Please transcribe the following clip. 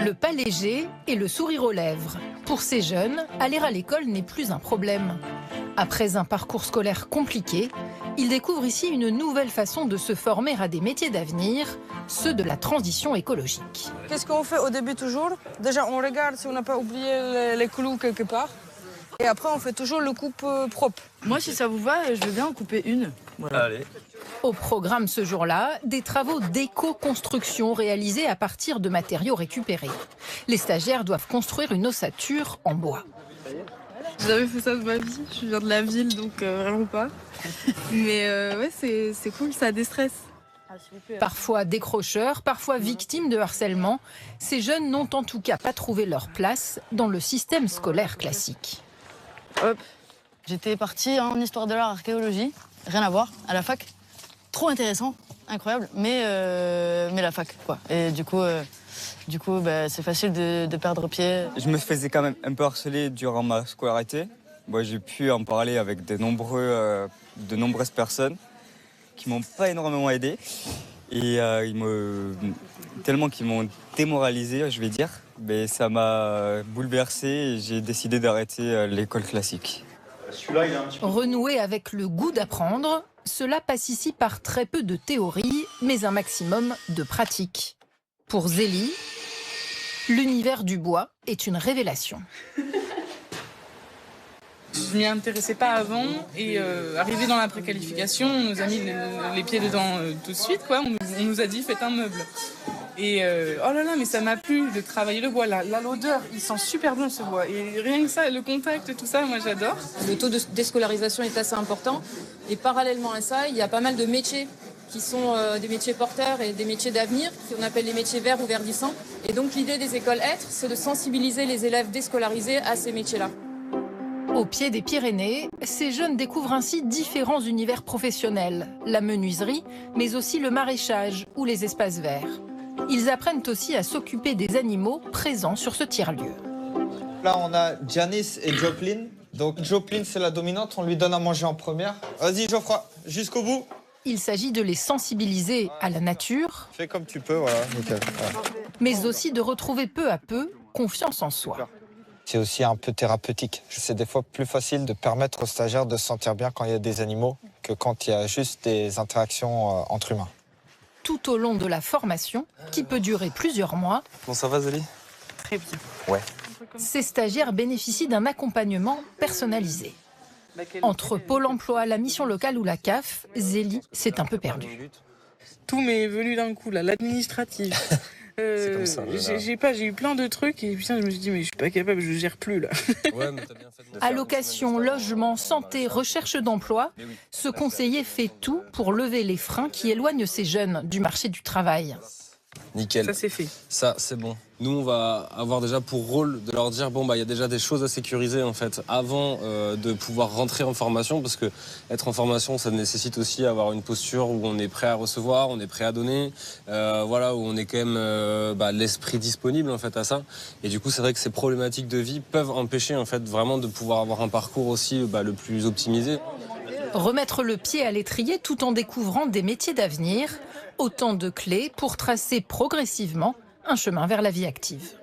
Le pas léger et le sourire aux lèvres. Pour ces jeunes, aller à l'école n'est plus un problème. Après un parcours scolaire compliqué, ils découvrent ici une nouvelle façon de se former à des métiers d'avenir, ceux de la transition écologique. Qu'est-ce qu'on fait au début toujours? Déjà, on regarde si on n'a pas oublié les clous quelque part. Et après, on fait toujours le coupe propre. Moi, si ça vous va, je veux bien en couper une. Voilà. Allez. Au programme ce jour-là, des travaux d'éco-construction réalisés à partir de matériaux récupérés. Les stagiaires doivent construire une ossature en bois. J'ai jamais fait ça de ma vie. Je viens de la ville, donc vraiment pas. Mais ouais, c'est cool, ça déstresse. Parfois décrocheurs, parfois victimes de harcèlement, ces jeunes n'ont en tout cas pas trouvé leur place dans le système scolaire classique. Hop. J'étais partie en histoire de l'art, archéologie, rien à voir, à la fac. Trop intéressant, incroyable, mais la fac, quoi. Et du coup, c'est facile de perdre pied. Je me faisais quand même un peu harceler durant ma scolarité. Moi, j'ai pu en parler avec de nombreuses personnes qui m'ont pas énormément aidé. Et tellement qu'ils m'ont démoralisé, je vais dire. Mais ça m'a bouleversé et j'ai décidé d'arrêter l'école classique. Renouer avec le goût d'apprendre, cela passe ici par très peu de théorie, mais un maximum de pratique. Pour Zélie, l'univers du bois est une révélation. Je m'y intéressais pas avant et arrivé dans la préqualification, on nous a mis les pieds dedans tout de suite, quoi. On nous a dit faites un meuble. Et oh là là, mais ça m'a plu de travailler le bois. Là, l'odeur, il sent super bon ce bois. Et rien que ça, le contact, tout ça, moi j'adore. Le taux de déscolarisation est assez important. Et parallèlement à ça, il y a pas mal de métiers qui sont des métiers porteurs et des métiers d'avenir, qu'on appelle les métiers verts ou verdissants. Et donc l'idée des écoles Être, c'est de sensibiliser les élèves déscolarisés à ces métiers-là. Au pied des Pyrénées, ces jeunes découvrent ainsi différents univers professionnels, la menuiserie, mais aussi le maraîchage ou les espaces verts. Ils apprennent aussi à s'occuper des animaux présents sur ce tiers-lieu. Là, on a Janice et Joplin. Donc Joplin, c'est la dominante, on lui donne à manger en première. Vas-y, Geoffroy, jusqu'au bout. Il s'agit de les sensibiliser à la nature, Fais comme tu peux, voilà, nickel. Voilà. mais aussi de retrouver peu à peu confiance en soi. C'est aussi un peu thérapeutique. C'est des fois plus facile de permettre aux stagiaires de se sentir bien quand il y a des animaux que quand il y a juste des interactions entre humains. Tout au long de la formation, qui peut durer plusieurs mois, Bon, ça va, Zélie? Très bien. Ouais. ces stagiaires bénéficient d'un accompagnement personnalisé. Entre Pôle emploi, la mission locale ou la CAF, Zélie s'est un peu perdue. Tout m'est venu d'un coup, là, l'administratif. C'est comme ça, J'ai eu plein de trucs et putain, je me suis dit, mais je suis pas capable, je gère plus, là. Ouais, mais t'as bien fait de le faire. Allocation, logement, santé, recherche d'emploi, ce conseiller fait tout pour lever les freins qui éloignent ces jeunes du marché du travail. Nickel. Ça, c'est fait. Ça, c'est bon. Nous, on va avoir déjà pour rôle de leur dire, bon, bah, il y a déjà des choses à sécuriser, en fait, avant de pouvoir rentrer en formation, parce que être en formation, ça nécessite aussi avoir une posture où on est prêt à recevoir, on est prêt à donner, voilà, où on est quand même l'esprit disponible, en fait, à ça. Et du coup, c'est vrai que ces problématiques de vie peuvent empêcher, en fait, vraiment de pouvoir avoir un parcours aussi le plus optimisé. Remettre le pied à l'étrier tout en découvrant des métiers d'avenir, autant de clés pour tracer progressivement un chemin vers la vie active.